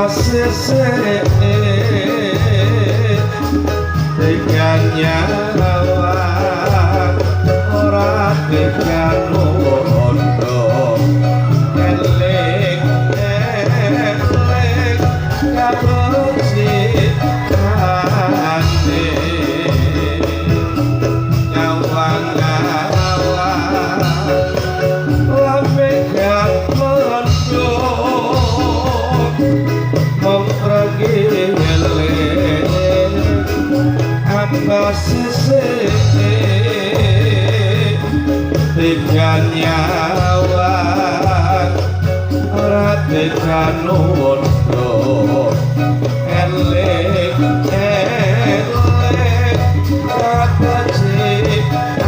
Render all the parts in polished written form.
sese dengan nyawa ora tekan rondo eling eling karo cintane nyawa nyawa lamekan rondo mong pergi eling apa sese dengan nyawa ora tekan rondo eling eling kata cintane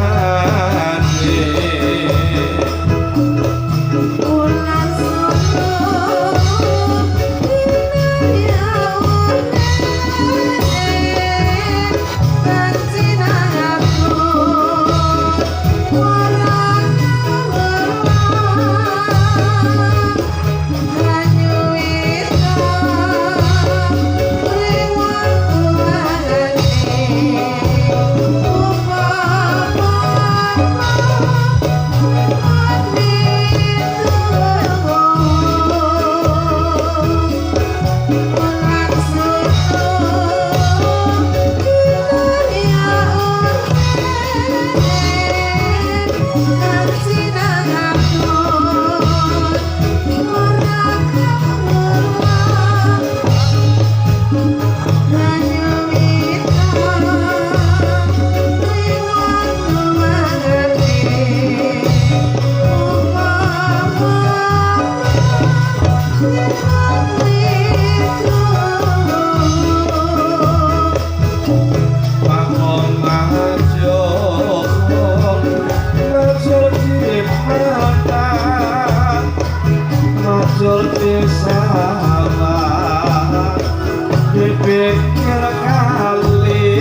dipikir kali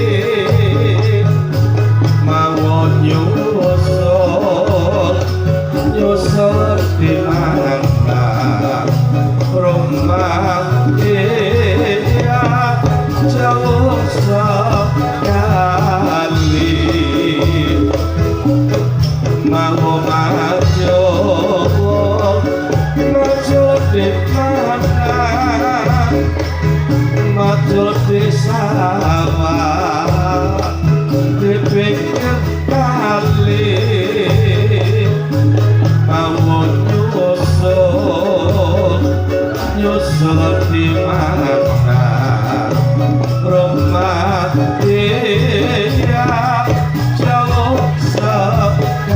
mawon nyusul nyusul di mana rumah dia jauh sekali mau maju maju di mana maju di sawah dipikir kali mau nyusul di mana rumah dia jauh sekali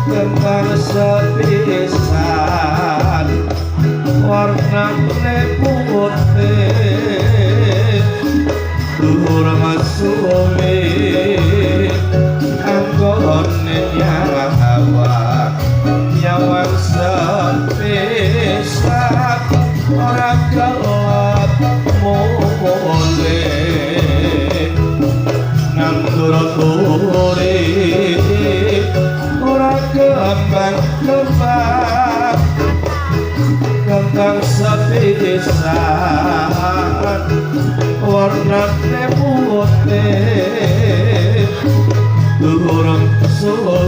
kembang sepisan warnane putih dhuwur masumi anggone nyawa nyawang sepisan ora kelap mulih nandur urip ora kembang kembang pisan warnane putih durung suwe